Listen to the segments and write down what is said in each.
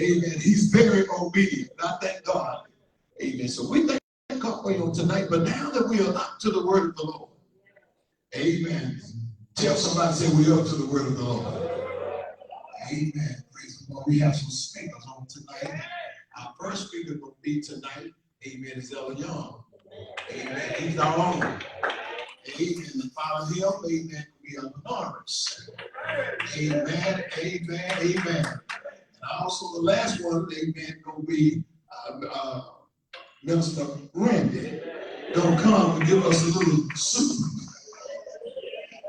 Amen. He's very obedient. I thank God. Amen. So we thank God for you tonight. But now that we are up to the word of the Lord, amen. Tell somebody, say, we're up to the word of the Lord. Amen. Praise the Lord. We have some speakers on tonight. Our first speaker will be tonight, amen, is Eld.Norris. Amen. He's our own. Amen. And follow him, amen, will be Eld.Norris. Amen. Amen. Amen. And also the last one, amen, will be Minister Randy. Don't come and give us a little soup.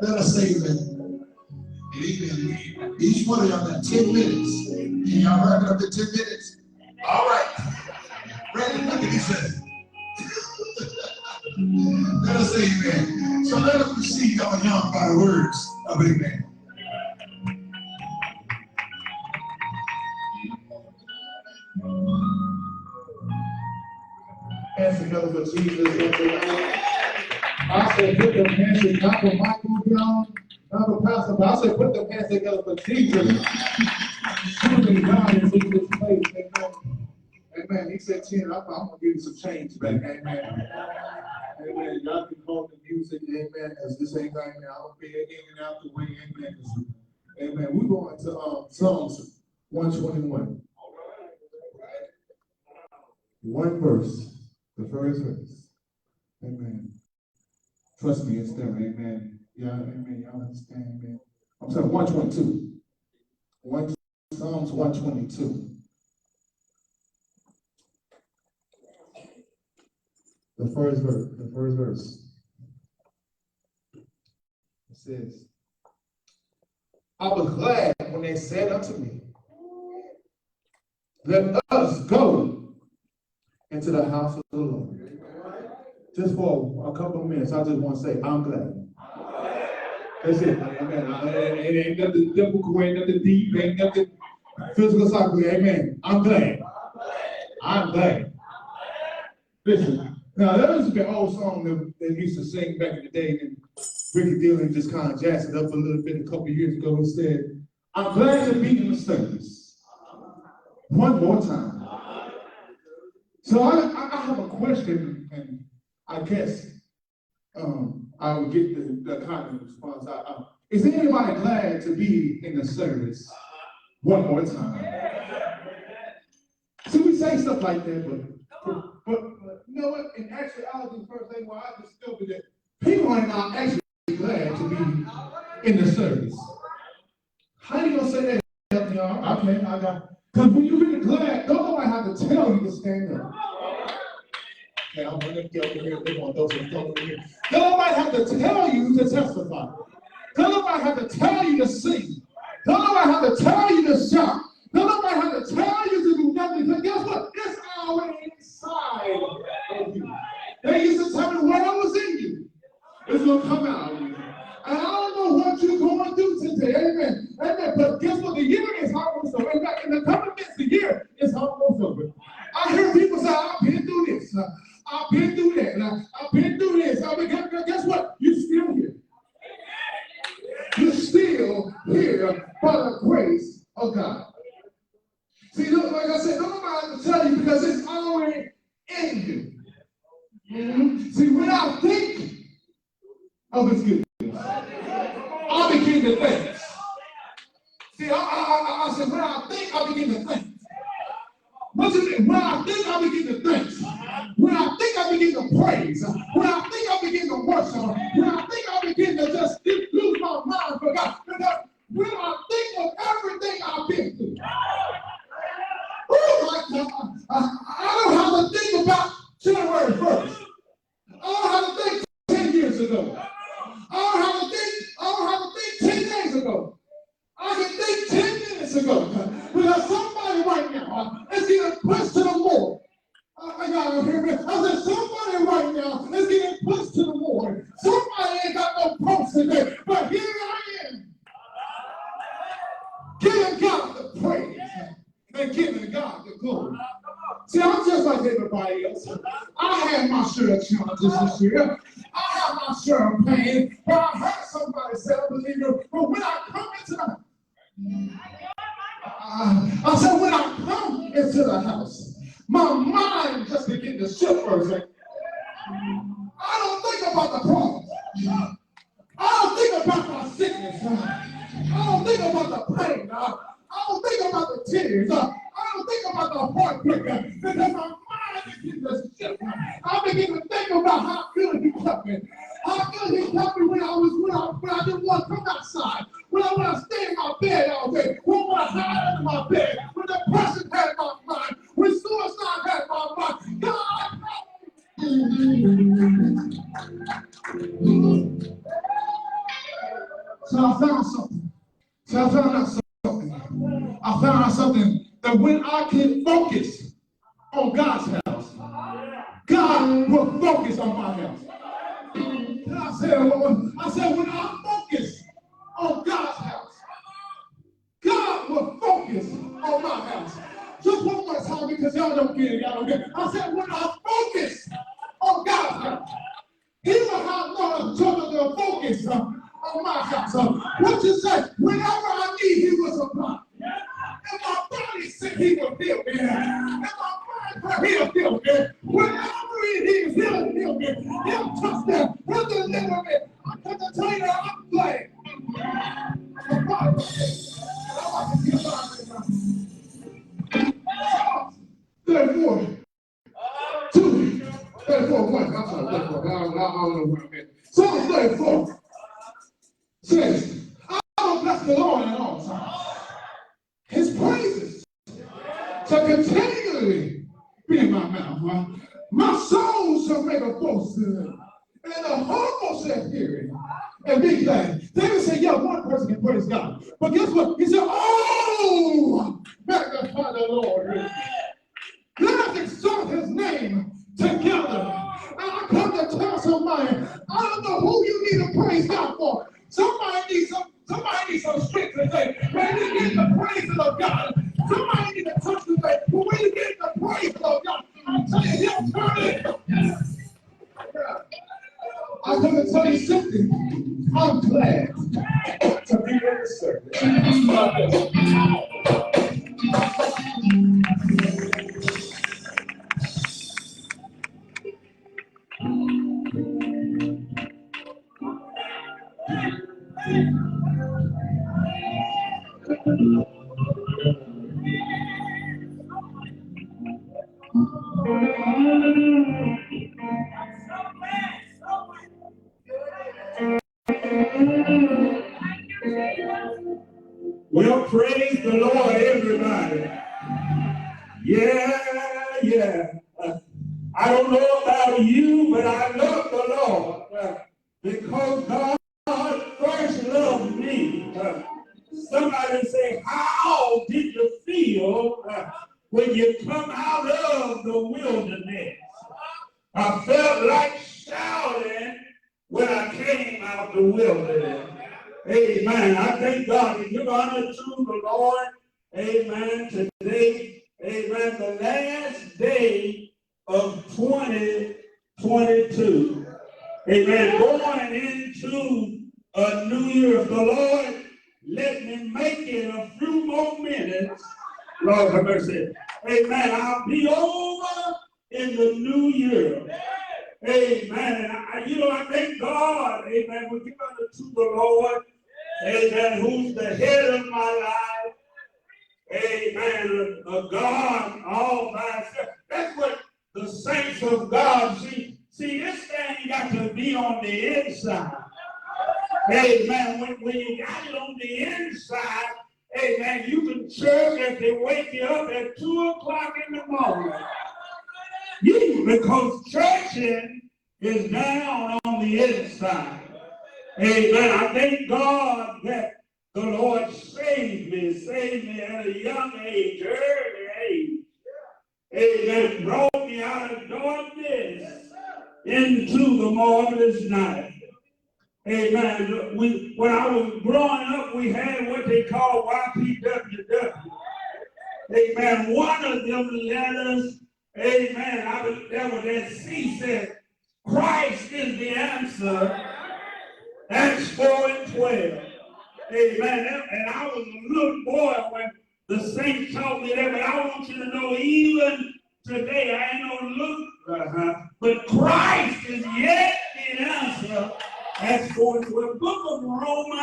Let us say amen. Amen. Each one of y'all got 10 minutes. Can y'all wrap it up in 10 minutes? All right. Randy, look at this. Let us say amen. So let us receive our young by the words of amen. Hands together for Jesus. I said, put them hands together, not for Michael Brown, not for Pastor, but I said, put them hands together for Jesus. Truly, God is in this place. Amen. Amen. He said, 10, I'm going to give you some change back. Amen. Amen. Y'all can hold the music. Amen. As this ain't right now, I'll be in and out the way. Amen. Amen. We're going to Psalms 121. One verse. The first verse. Amen. Trust me, it's there. Amen. Yeah, amen. Y'all understand, amen. I'm sorry, 122. Psalms 122. The first verse. It says, I was glad when they said unto me, let us go into the house of the Lord. Just for a couple of minutes, I just want to say, I'm glad. That's it. Amen. It ain't nothing difficult, ain't nothing deep, ain't nothing physical cycle. Amen. I'm glad. I'm glad. Listen, now there used to be an old song that they used to sing back in the day, and Ricky Dillon just kind of jazzed it up a little bit a couple of years ago. It said, I'm glad to be in the service. One more time. So I have a question, and I guess I will get the kind of response. Is anybody glad to be in the service one more time? See, we say stuff like that, but you know what? In actuality, the first thing why I discovered that people are not actually glad to be in the service. How you gonna say that, y'all? Okay, I got. Because when you're really glad, don't nobody have to tell you to stand up. Okay, I'm gonna get over here. They're gonna throw some stuff over here. Don't nobody have to tell you to testify. Don't nobody have to tell you to sing. Don't nobody have to tell you to shout. Don't nobody have to tell you to do nothing. But guess what? It's already inside of you. They used to tell me whatever's in you, it's gonna come out of you. And I don't know what you're going through today. Amen. Amen. But guess what? The year is almost over. In fact, in the coming months, the year is almost over. I hear people say, I've been through this. I've been through that. I've been through this. Guess what? You're still here. You're still here by the grace of God. See, look, like I said, nobody have to tell you because it's already in you. Mm-hmm. See, when I think of his goodness, I begin to think. See, I said, when I think, I begin to think. What's it? When I think, I begin to think. When I think, I begin to praise. When I think, I begin to worship. When I think, I begin to just lose my mind for God. Because when I think of everything I've been through, oh my God, I don't have to think about January 1st. I don't have to think 10 years ago. I don't have to think 10 days ago. I can think 10 minutes ago. Because somebody right now is getting pushed to the wall. Y'all hear me? I said somebody right now is getting pushed to the wall. Somebody ain't got no post today. But here I am. Giving God the praise and giving God the glory. See, I'm just like everybody else. I had my share of challenges this year. I have my share of pain. But I heard somebody say, I believe you. But when I come into the I said, when I come into the house, my mind just begins to shift for a second. I don't think about the problems. I don't think about my sickness. I don't think about the pain. I don't think about the tears. I don't think about the heartbreak because my mind begins to shift. I begin to think about how good he kept me. How good he kept me when I didn't want to come outside. When I want to stay in my bed all day. When I want to hide under my bed. When depression had my mind. When suicide had my mind. God. So I found something. I found out something that when I can focus on God's house, God will focus on my house. And I said, when I focus on God's house, God will focus on my house. Just one more time because y'all don't get it. Y'all don't get it. I said, when I focus on God's house, He will have no trouble to focus on my house. What you say? Whenever I need, He will supply. If my body's sick, He will heal me. If my mind hurt, He'll heal me. Whenever it is, He'll heal me. He'll touch that. He'll deliver me. I'm going to tell you that I'm glad. Psalms 34, 2, 34, 1. I'm sorry, 34. I don't know where I'm at. Psalms 34 says, I will bless the Lord at all times. His praises shall continually be in my mouth. My soul shall make a boast in him, and the humble shall hear it and be glad. David said, yeah, one person can praise God. But guess what? He said, oh, magnify the Lord. Let us exalt his name together. And I come to tell somebody, I don't know who you need to praise God for. Somebody needs some strength today. When you get the praises of God, somebody needs to touch the faith. But when you get the praise of God, I'm telling you, he'll turn it. I come to tell you something. I'm glad to be in the service. Well, praise the Lord, everybody. Yeah. I don't know about you, but I love the Lord because God first loved me. Somebody say, how did you feel when you come out of the wilderness? I felt like shouting when I came out the wilderness. Amen. I thank God and give honor to the Lord. Amen. Today, amen, the last day of 2022. Amen. Going into a new year. If the Lord let me make it a few more minutes, Lord have mercy. Amen. I'll be over in the new year. Amen. I thank God. Amen. We give honor to the Lord. Amen. Who's the head of my life. Amen. A God all by himself. That's what the saints of God see. See, this thing got to be on the inside. Amen. When you got it on the inside, amen, you can church if they wake you up at 2 o'clock in the morning. Because churching is down on the inside. Amen. I thank God that the Lord saved me at a young age, early age. Amen. Brought me out of darkness into the marvelous night. Amen. When I was growing up, we had what they call YPWW. Amen. One of them letters, amen, there was that C said, Christ is the answer. Acts 4:12. Amen. And I was a little boy The saints taught me that, but I want you to know even today, I ain't gonna look, but Christ is yet the answer. That's going to the book of Romans.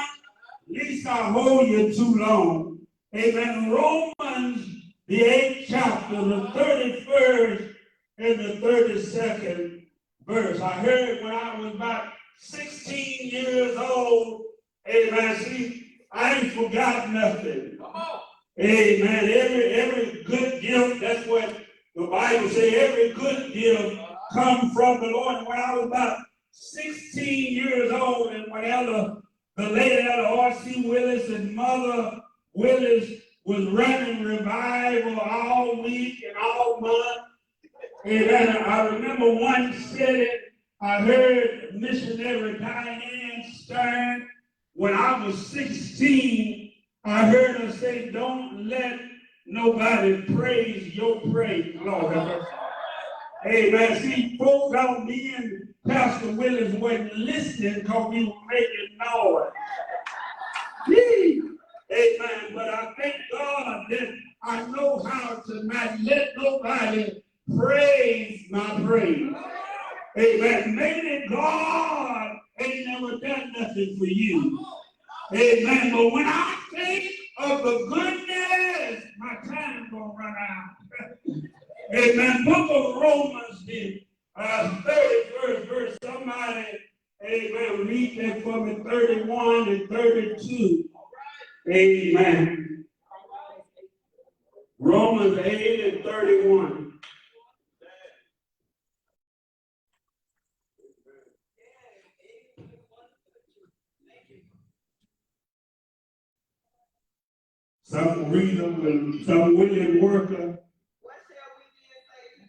At least I hold you too long. Amen. Romans, the 8th chapter, the 31st and the 32nd verse. I heard when I was about 16 years old. Amen. See, I ain't forgot nothing. Come on. Amen. Every good gift, that's what the Bible says, every good gift comes from the Lord. And when I was about 16 years old, and whenever the lady at R.C. Willis and Mother Willis was running revival all week and all month. Amen. I remember one city, I heard missionary Diane Stern. When I was 16, I heard her say, don't let nobody praise your praise, Lord. Amen. See, folks out me and Pastor Willis wasn't listening because we were making noise. Amen. But I thank God that I know how to not let nobody praise my praise. Amen. Maybe God ain't never done nothing for you. Amen. But when I think of the goodness, my time's gonna run out. Amen. Book of Romans, the 31st verse. Somebody, amen, read that for me, 31 and 32. Amen. Romans 8 and 31. Some read them and some willing worker. What shall we then say to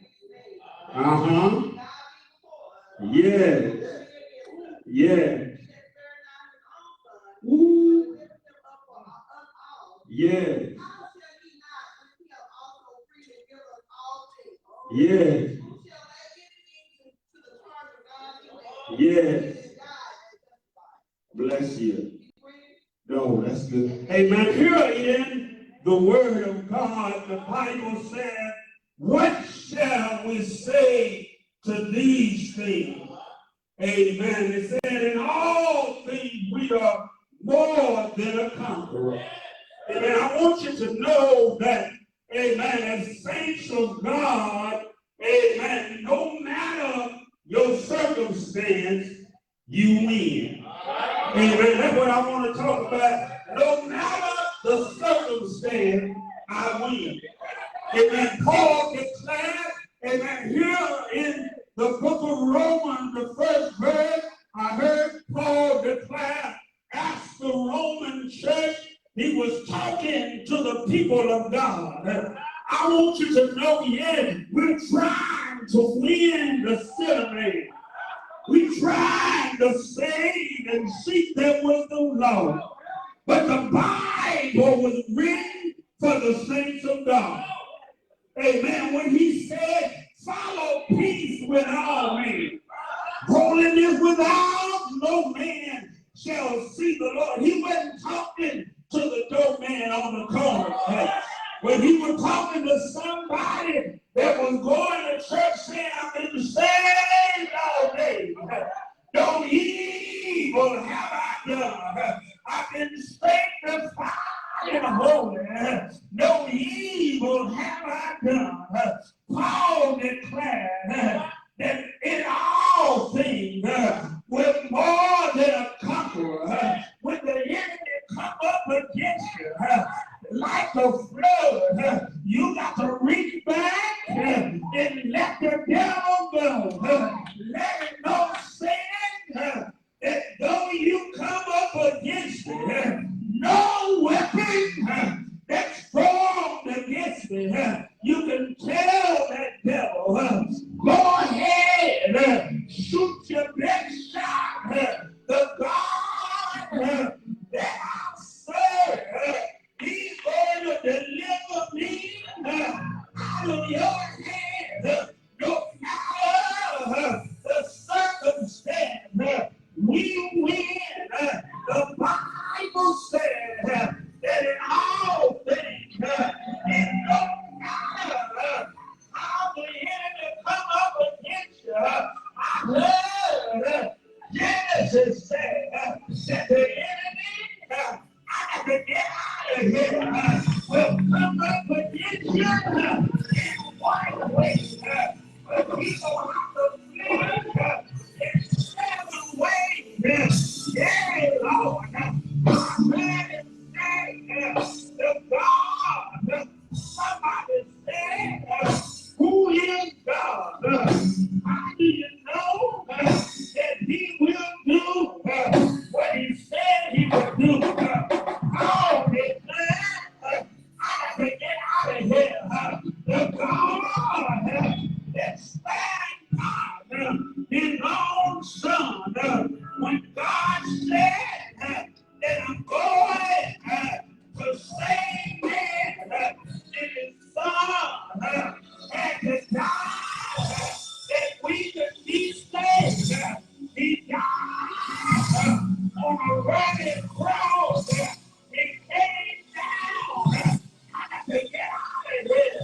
these things? Yes. Yes. Ooh. Yes. Yes. Yes. Bless you. No, that's good. Amen. Here in the word of God, the Bible said, what shall we say to these things? Amen. It said, in all things we are more than a conqueror. Amen. I want you to know that, amen, as saints of God, amen, no matter your circumstance, you win. Amen. That's what I want to talk about. No matter the circumstance, I win. Amen. Paul declared, amen, here in the book of Romans, the first verse, I heard Paul declare, ask the Roman church, he was talking to the people of God. I want you to know, yes, we're trying to win the sinner man. We tried to save and seek their wisdom, Lord. But the Bible was written for the saints of God. Amen. When he said, follow peace with all men, holiness without no man shall see the Lord. He wasn't talking to the doorman on the corner. When he was talking to somebody that was going to church saying, I've been saved all day. No evil have I done. I've been sanctified and holy. No evil have I done. Paul declared that in all things we're more than a conqueror. When the enemy come up against you like a flood, you got to reach back and let the devil go. Let him know, Satan, that though you come up against me, no weapon that's formed against me, you can tell that devil, go ahead, shoot your best shot. The God that I serve, he's going to deliver me out of your hands. No matter the circumstance, we win. The Bible says that in all things Who is God? How do you know that he will do what he said he would do? Oh, I have to get out of here. The God that stands God, his own son, when God said that I'm going to save man, his son had to die that we could be saved. He died on a rugged cross. He came down. I have to get out of here.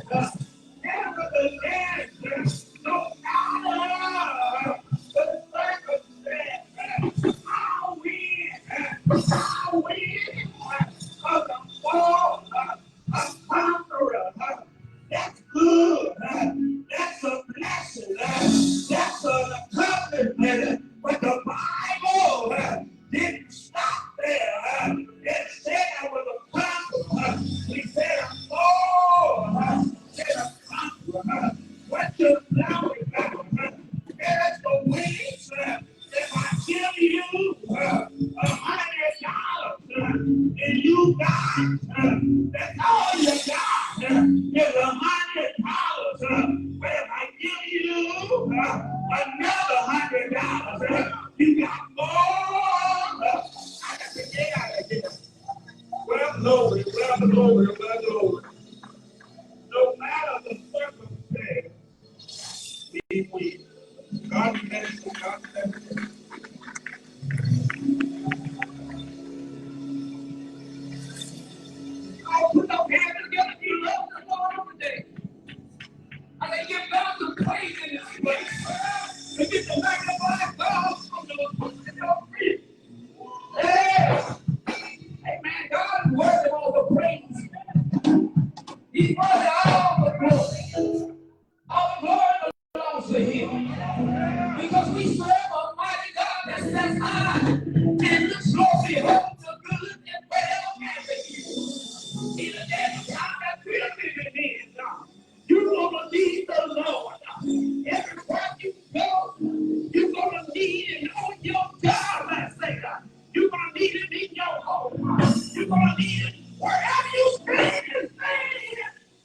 Nevertheless, no matter the circumstance, I'll win. I'll win. Because I'm more a conqueror. That's good. That's a blessing. That's an accomplishment. But the Bible didn't stop there. It said I was a conqueror. He said I'm more than a conqueror. What you know about? There's the wings. If I give you $100 and you got, that's all you got is $100. But if I give you another $100, you got more. I got to get out of here. Well, glory, well, glory, well, glory. No matter the circumstance, we win. God bless you. God bless you. I put our hands together. You love the Lord today. I can give God some praise in this place. And get the magnify God from the feet. Yeah. Amen. God is worthy of all the praise. He's worthy of all the glory. All the glory belongs to him. Because we serve a mighty God that stands high and looks low, behold the good and well and the evil. In the day of time that we're living in, you're going to need the Lord. Everywhere you go, you're going to need it on your job, let's say that. You're going to need it in your home. You're going to need it wherever you stand in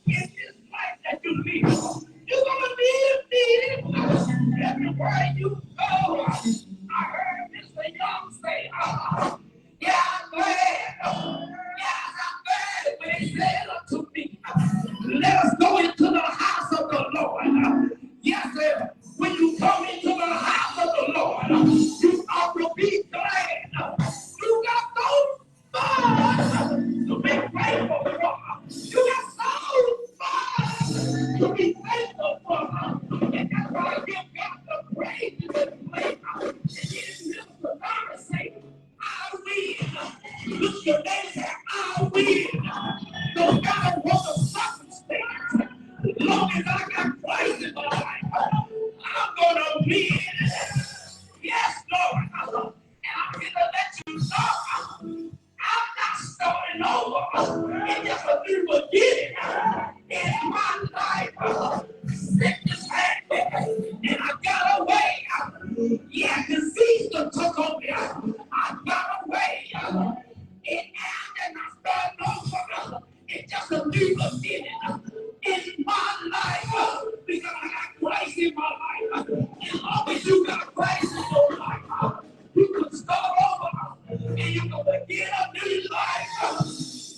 this life that you live. You're going to need it everywhere you go. I heard Mr. Young say, yeah, I'm glad. Yes, I'm glad when he said unto me, let us go into the house of the Lord. Yes, sir. When you come into the house of the Lord, you ought to be glad. You got so much to be grateful for. You got so much to be thankful for. And that's why I give God the praise in this place. And then Mr. say, I win. Look your name and say, I win. No matter what the circumstance, as long as I got Christ in my life, I'm gonna win. Yes, Lord. And I'm here to let you know I'm not starting over. It's just a new beginning in my life. Sickness had me, and I got away. Yeah, disease took on me. I got away. And I started over. It's just a new beginning in my life because I got Christ in my life. As long as you got Christ in your life, you can start over and you can begin a new life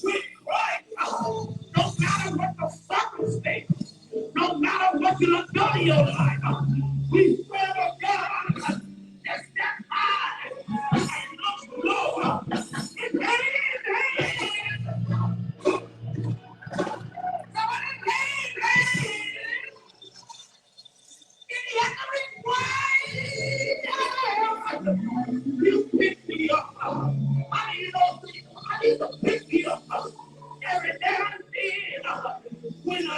with Christ. No matter what the circumstance, no matter what you have done in your life, we serve a God that's that high and looks lower. You pick me up. I need to pick me up every now and then when I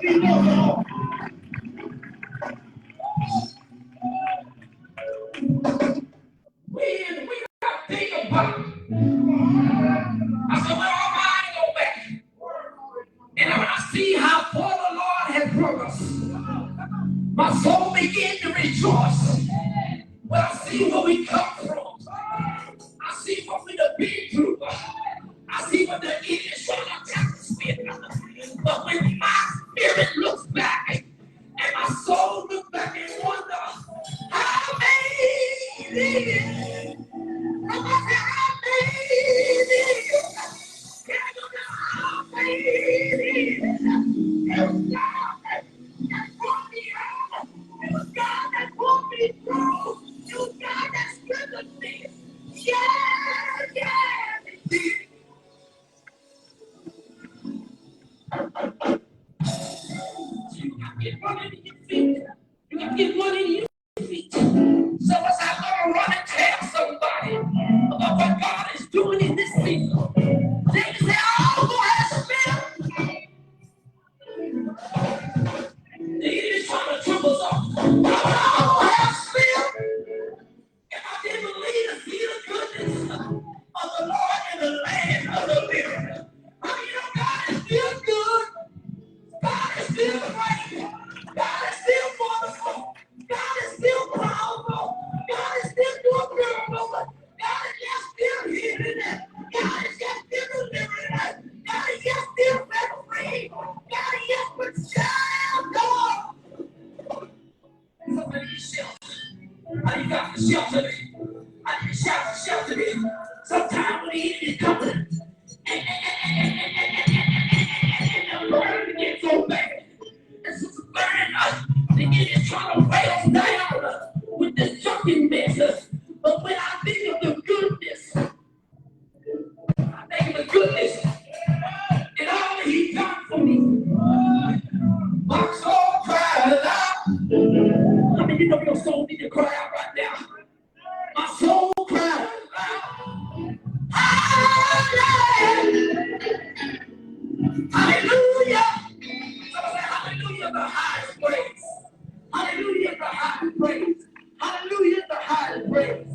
he knows it all. We got to think about it. I said, well, our mind go back. And when I see how far the Lord has brought us, my soul began to rejoice. When I see where we come from, I see what we have been through. I see what the enemy is trying to attack us with. But when my spirit looks back and my soul looks back and wonder, how amazing! How amazing! Can you know how amazing? It was God that brought me out. It was God that brought me through. It was God that strengthened me. Yeah, indeed. You got to get running in your feet. You got to get running in your feet. So as I'm going to run and tell somebody about what God is doing in this season, they can say, oh, go ahead, Smith. They is trying to trip us up. Oh, go ahead, Smith. If I didn't believe to see the goodness of the Lord in the land of the living, how you know God is still good? God is still great. God is still wonderful. God is still powerful. God is still doing miracles. God is just still healing. God is just still delivering. God is just still setting free. God is just with child God. Somebody need shelter. How you got to shelter me? I need to shelter me. Sometimes when the enemy is coming, and the burden gets so bad. And so the enemy is trying to weigh us down with this junkie mess. But when I think of the goodness, I think of the goodness and all that he's done for me, my soul cries out. I mean, you know your soul need to cry out right now. My soul cries out. Hallelujah. Somebody say hallelujah, the highest praise. Hallelujah, the highest praise. Hallelujah, the highest praise.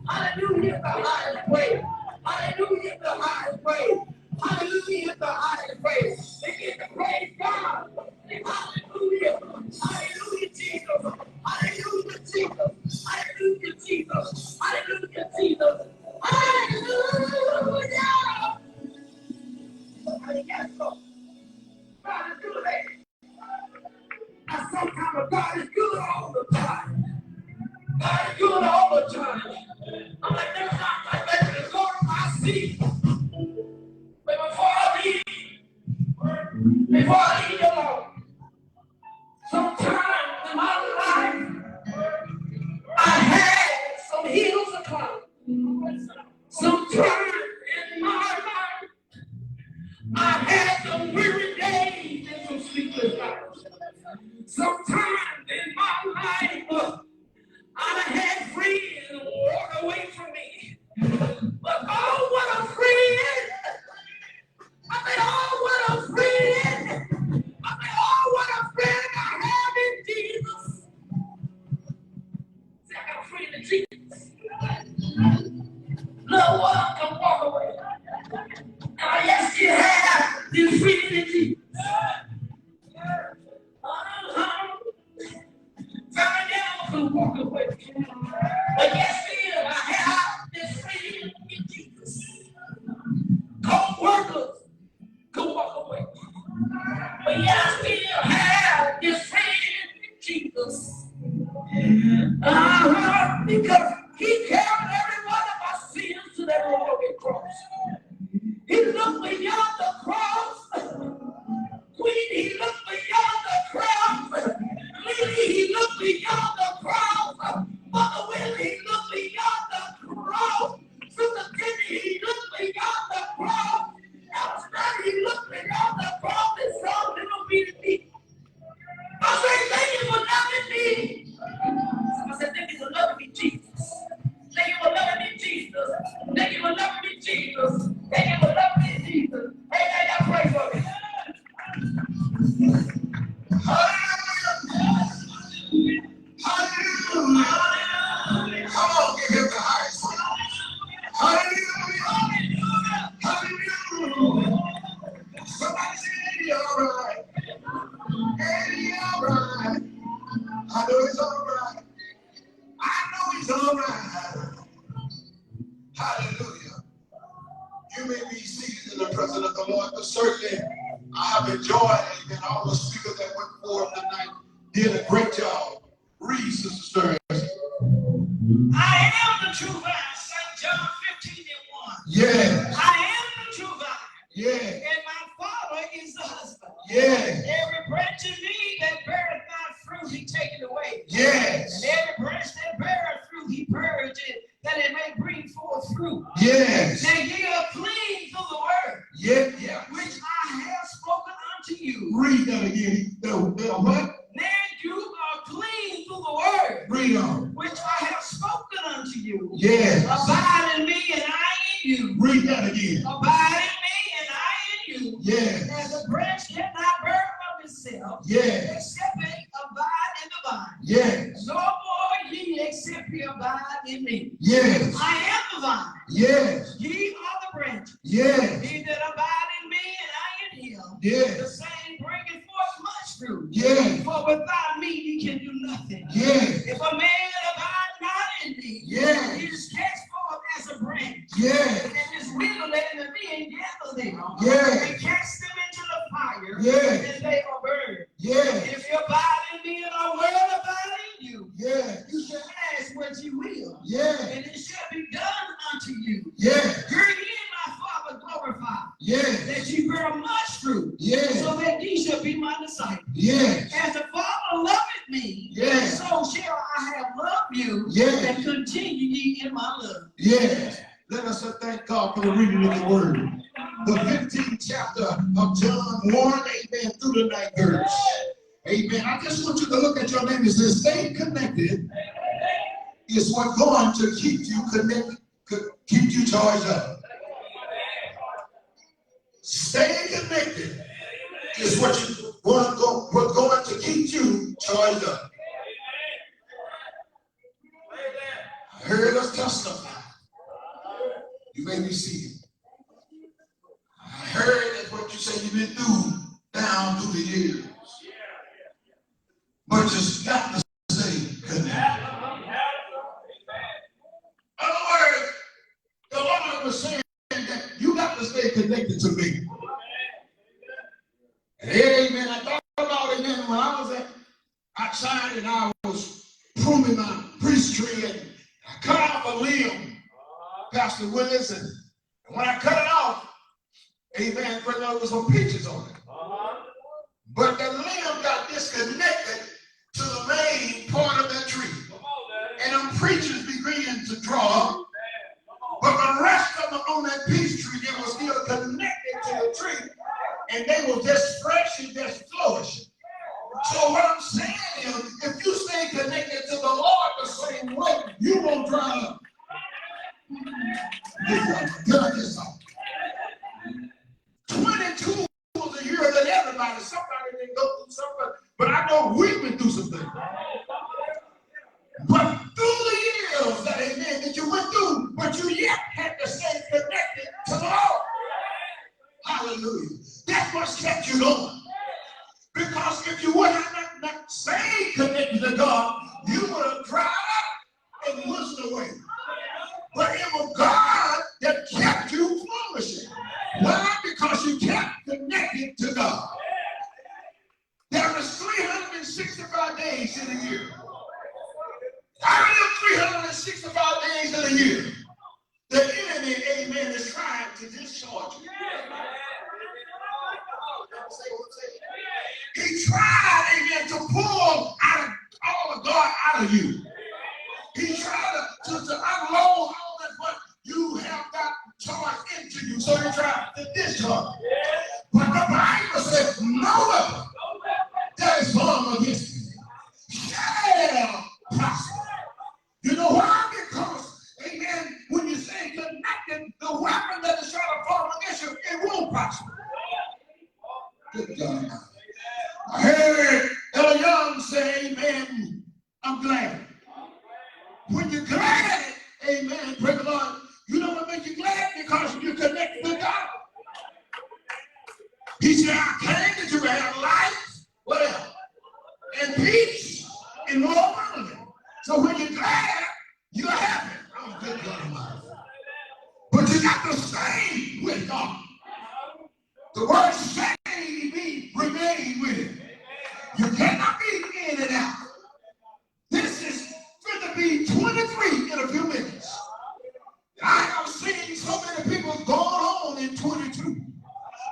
Hallelujah, the highest praise. Hallelujah, the highest praise. Hallelujah, the highest praise. Begin to praise God. Hallelujah. Hallelujah, Jesus. Hallelujah, Jesus. Hallelujah, Jesus. Hallelujah, Jesus. Hallelujah. Somebody got so. God is good, baby. And sometimes God is good all the time. God is good all the time. I'm like, there's not like that in the Lord I see. But before I leave the Lord, sometimes in my life, I had some hills to climb. Sometimes in my life, I had some weary days and some sleepless nights. Sometimes in my life, I had friends walk away from me. But oh, what a friend! I mean, oh, what a friend! I mean, oh, what a friend I have in Jesus! See, I got a friend in Jesus. No one can walk away. And I still have this friend in Jesus. Turn down to walk away. But yet still, I have this friend in Jesus. Co-workers could walk away. But yet I still have this friend in Jesus. Because he carried every one of my sins to that rugged cross. He looked beyond the cross. Queen, he looked beyond the cross. Lily, he looked beyond the cross. Mother Willie, he looked beyond the cross. Sister Jenny, he looked beyond the cross. Elster, he looked beyond the cross and saw little bitty me. I say, thank you for loving me. I said, thank you for loving me, Jesus. Thank you for loving me, Jesus. Thank you for loving me, Jesus. Thank you for loving me, Jesus. Hey, y'all pray for me. Hallelujah. Come on, give him the highest. Hallelujah. Hallelujah. Somebody say, "Eddie, all right. Eddie, all right. I know he's all right. I know he's all right." Hallelujah. You may be seated in the presence of the Lord, but certainly I have enjoyed it, and all the speakers that went forth tonight did a great job. Read, Sister Stern. I am the true vine, St. John 15:1. Yes. I am the true vine. Yes. And my Father is the husband. Yes. Every branch in me that beareth not fruit, he taketh away. Yes. And every branch that beareth fruit, he purgeth it, that it may bring forth fruit. Yes. Now ye are clean through the word, Yeah. which I have spoken unto you. Read that again. The what? Now you are clean through the word, Read on. which I have spoken unto you. Yes. Abide in me and I in you. Read that again. Abide in me and I in you. Yes. As a branch cannot bear of itself, Yes. except it abide in the vine. Yes. No more ye except ye abide in me. Yes. I am the vine. Yes. Ye are the branches. Yes. He that abide in me and I in him, the Yes. same bringeth forth much fruit. Yes. For without me ye can do nothing. Yes. If a man abide not in me, Yes. he is cast forth as a branch, Yes. and is withered, and the men gather them, Yes. and cast them into the fire, Yes. and they are burned. Yes. If you abide in me and our word abide in you, Yes. you shall ask what you will, Yes. and it shall be done unto you. Yes. Herein my Father glorified, Yes. that ye bear much fruit, Yes. so that ye shall be my disciples. Yes. As the Father loveth me, Yes. so shall I have loved you, Yes. and continue ye in my love. Yes. Let us thank God for the reading of the word. The 15th chapter of John 1, amen, through the 9th verse. Amen. I just want you to look at your name and say, stay connected is what's going to keep you connected, keep you charged up. Staying connected is what's going to keep you charged up. I heard us testify. You may be seated. I heard that's what you say you've been through down through the years. But you got to stay connected. In other words, the Lord was saying that you got to stay connected to me. And amen. I thought about it then when I was outside and I was pruning my priest tree and I cut off a limb, Pastor Willis, and when I cut it off, amen, there was some peaches on it. But the limb got disconnected to the main part of that tree. And them preachers began to draw. But the rest of them on that peach tree, they were still connected to the tree. And they were just fresh and just flourishing. So what I'm saying is, if you stay connected to the Lord the same way, you won't dry up. Can I get something? 22 was a year that everybody, somebody didn't go through something, but I know we've been through some things. But through the years that, amen, that you went through, but you yet had to stay connected to the Lord. Hallelujah. That's what's kept you going. Because if you would have not stayed connected to God, you would have dried up and washed away. But it was God that kept you flourishing. Why? Because you kept connected to God. There is 365 days in a year. Out of them 365 days in a year, the enemy, amen, is trying to discharge you. He tried, amen, to pull out all of God out of you. He tried to unload all that what you have got charged into you. So he tried to discharge. But the Bible says, no weapon that is formed against me shall prosper. You know why? Because, amen, when you stay connected, the weapon that is trying to form against you, it won't prosper. Good God. I heard amen, I'm glad. When you're glad, amen, praise the Lord, you know what makes you glad? Because you're connected with God. He said, I came that you may have life, whatever, and peace and more abundantly. So when you're glad, you're happy. Oh, good God Almighty. But you got to stay with God. The word stay means remain with Him. You cannot be in and out. This is going to be 23 in a few minutes. I have seen so many people going on in 22.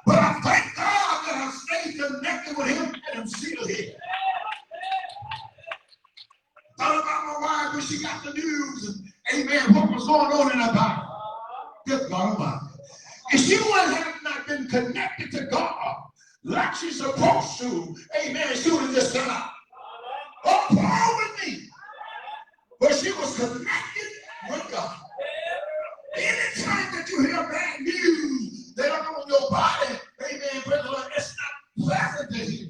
But I thank God that I stayed connected with Him and I'm still here. Thought about my wife when she got the news and, amen, what was going on in her body. Good God Almighty. If she would have not been connected to God like she's supposed to, amen, she would have just come out. Oh, Paul with me. But she was connected with God. Anytime that you hear bad news that are on your body, amen, brother, Lord, it's not pleasant to hear.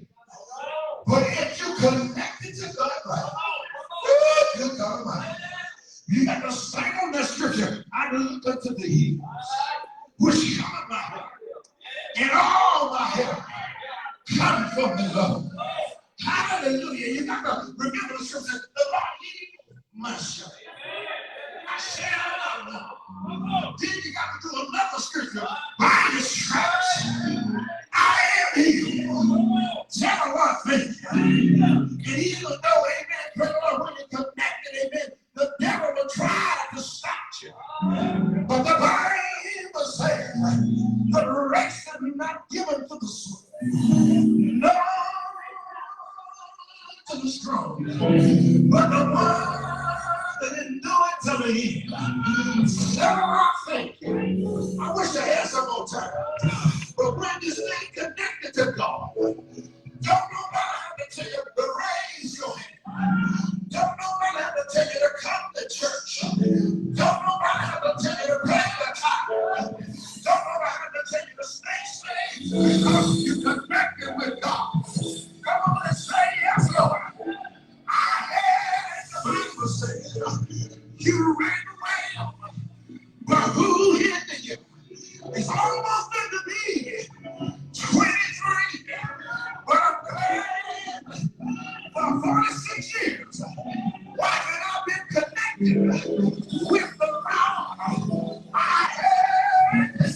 But if you connected to God, right, good God Almighty, you got to stand on that scripture. I look unto the hills, which cometh my help, and all my help come from the Lord. Hallelujah. You got to remember the scripture. The Lord is my shepherd. I shall not want. Then you got to do another scripture. By His stripes, I am healed. Tell one thing. And even though, amen, brother, when you're connected, amen, the devil will try to stop you. But the Bible says, the race is not given to the swift, no, to the strong, but the one that endure to the end. So I think, I wish I had some more time, but when you stay connected to God, don't nobody have to tell you to raise your hand. Don't nobody have to tell you to come to church. Don't nobody have to tell you to pay the tithe. Don't nobody have to tell you to stay safe because you connected with God. Come on and say yes, Lord. I had the Bible say, you ran away, but who hindered you? It's almost into me. 23, but I'm glad for 46 years. Why have I been connected with the Lord? I had,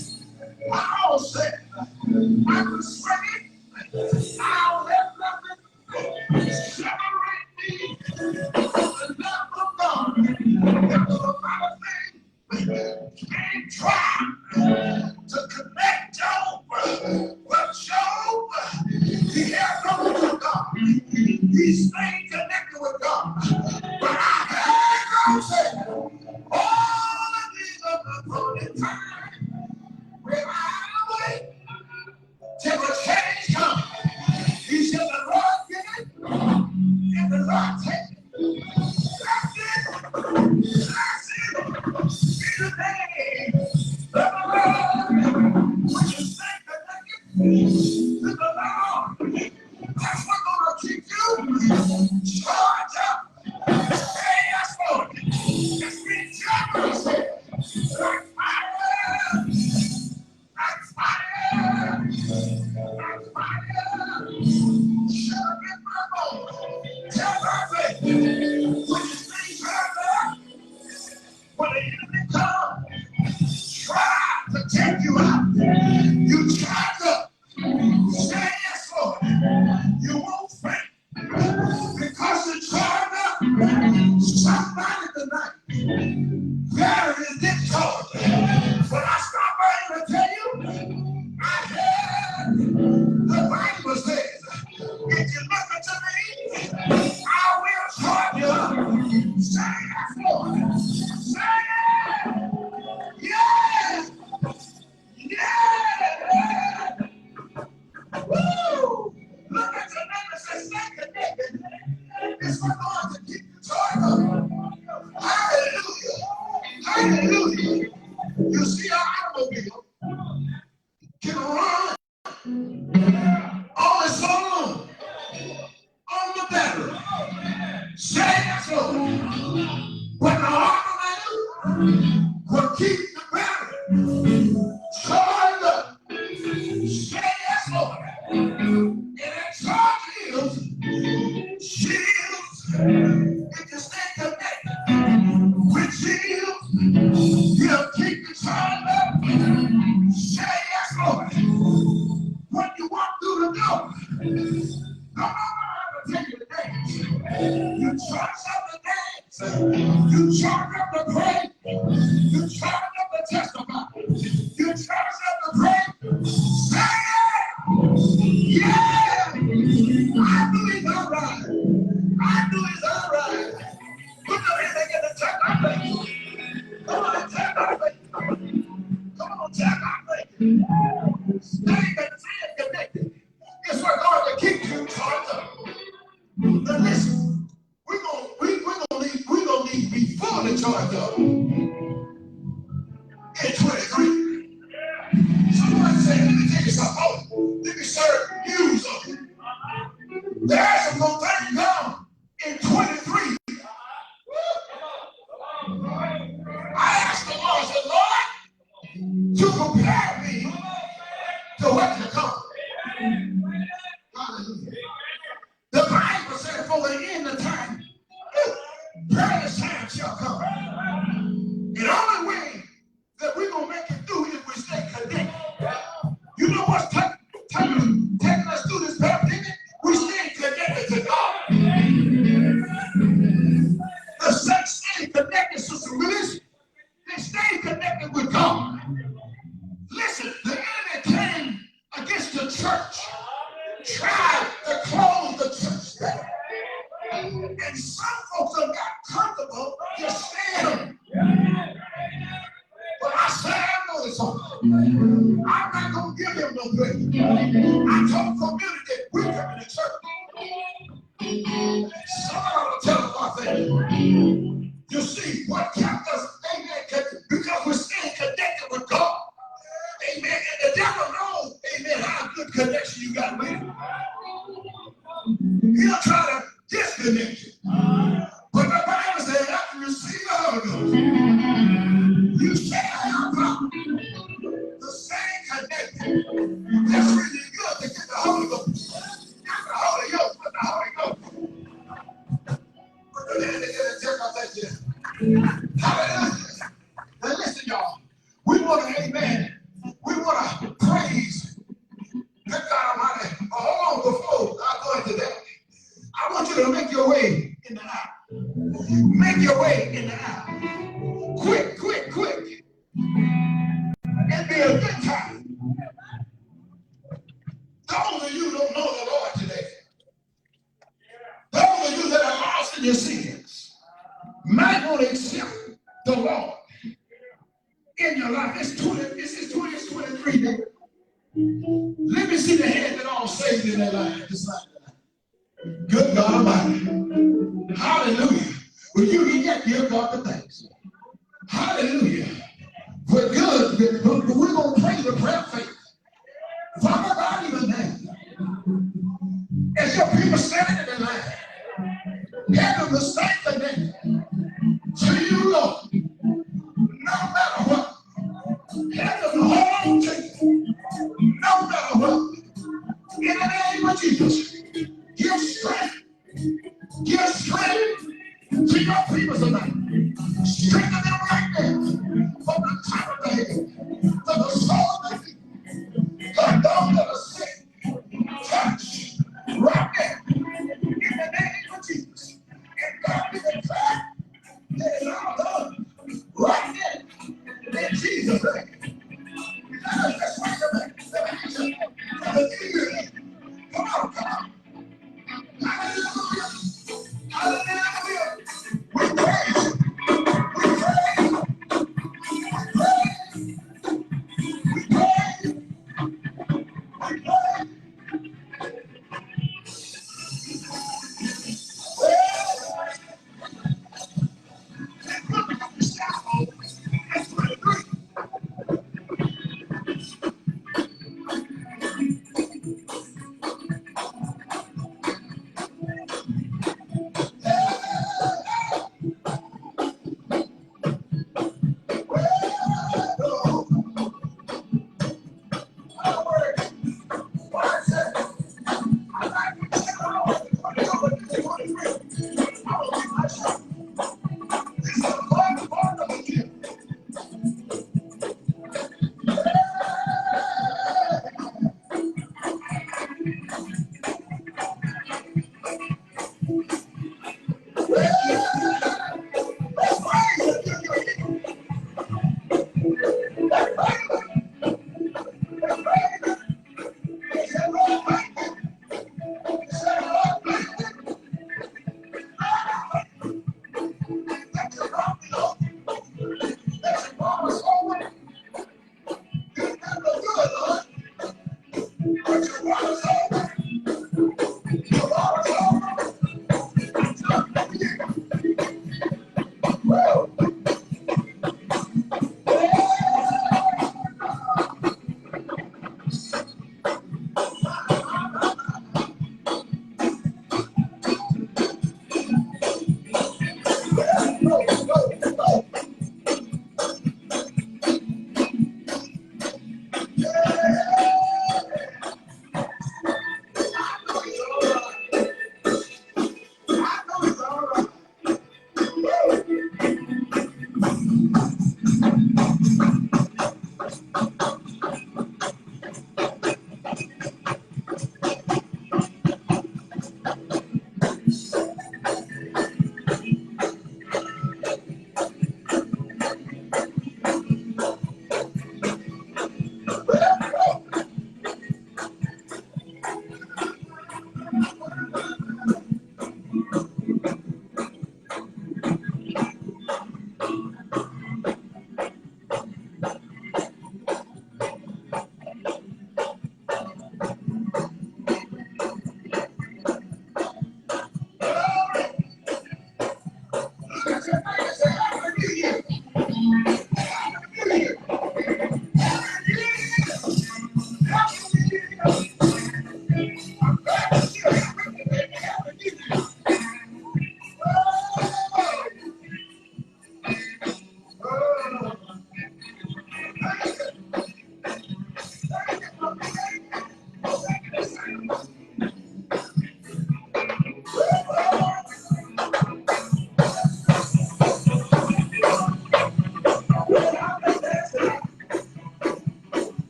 I all said, I was ready. I'll let nothing separate me from the love of God. There was a lot of things can't try to connect Job, but Job, he had no with God. He stayed connected with God. But I had no say, all of these are the appointed time, where I wait till the change comes. He said, the Lord give it, and the Lord take it. That's it. That's it. In the name of the Lord, when you stay connected to the Lord, that's what's going to keep you charged up. Say yes, Lord. It's been generous. Like fire. Like fire. Like fire. Shut up in my bones. Tell her faith. When you stay turned up, when the enemy comes, try to take you out. You charge up. Say yes, Lord. You won't faint. Because you charged up. Somebody tonight. There is this charge. When I stop by to tell you, I had the Bible says, if you look into me, I will charge you up. Say yes, Lord. Say yes. Yes. Yeah! Woo! Look at your neighbor and say, stay connected. It's going to keep you joyed up. Hallelujah. Hallelujah. You see our automobile can run on its own, on the battery. charge up to dance. You charge up to pray. You charge up to testify. You charge up to pray. Say it. Yeah. I knew it's all right. I knew it's all right. Put your hand together and check my faith. Come on, check my faith. Come on, check my faith. Stay connected. It's what God to keep you charged up. Now listen, we're gonna need to be fully charged up in 23. Someone said, let me tell you something. Oh, let me serve news of it. There's some good things come in 23. I asked the Lord, I said, Lord, to prepare me to what to come. Hallelujah. The Bible said, for the end of time, perilous time shall come. The only way that we're going to make it through is if we stay connected. You know what's taking us through this pandemic? We stay connected to God. The saints stay connected, Sister Willis. They stay connected with God. Listen, the enemy came against the church, tried to close the church down. And some folks have got comfortable just staying. But I said, I know this something. I'm not going to give him no credit. I told the community, we're coming to church. Someone ought to tell us our thing. You see, what kept us, amen, because we're staying connected with God. Amen. And the devil knows, amen, how good connection you got with him. He'll try to disconnect you. But the Bible says, after you receive the Holy Ghost, you shall have power. The same connected. That's really good to get the Holy Ghost. Not the Holy Ghost, but the Holy Ghost. Put your hand together and check out that shit. Hallelujah. Now listen, y'all. We want to, amen, we want to praise good God Almighty. But hold on, before I go into that, I want you to make your way in the aisle. Make your way in the aisle. Quick, quick, quick. It'd be a good time. Those of you who don't know the Lord today, those of you that are lost in your sins, might want to accept the Lord in your life. It's 23 days. Let me see the hand that all saved in their life. Just like that. Good God Almighty. Hallelujah. Well, you can yet give God the thanks. Hallelujah. We're good, but we're going to pray the prayer of faith. Father God, in the name, as your people standing in line, having the same connected to you, Lord, no matter what, having the whole team, no matter what, in the name of Jesus, give strength to your people tonight.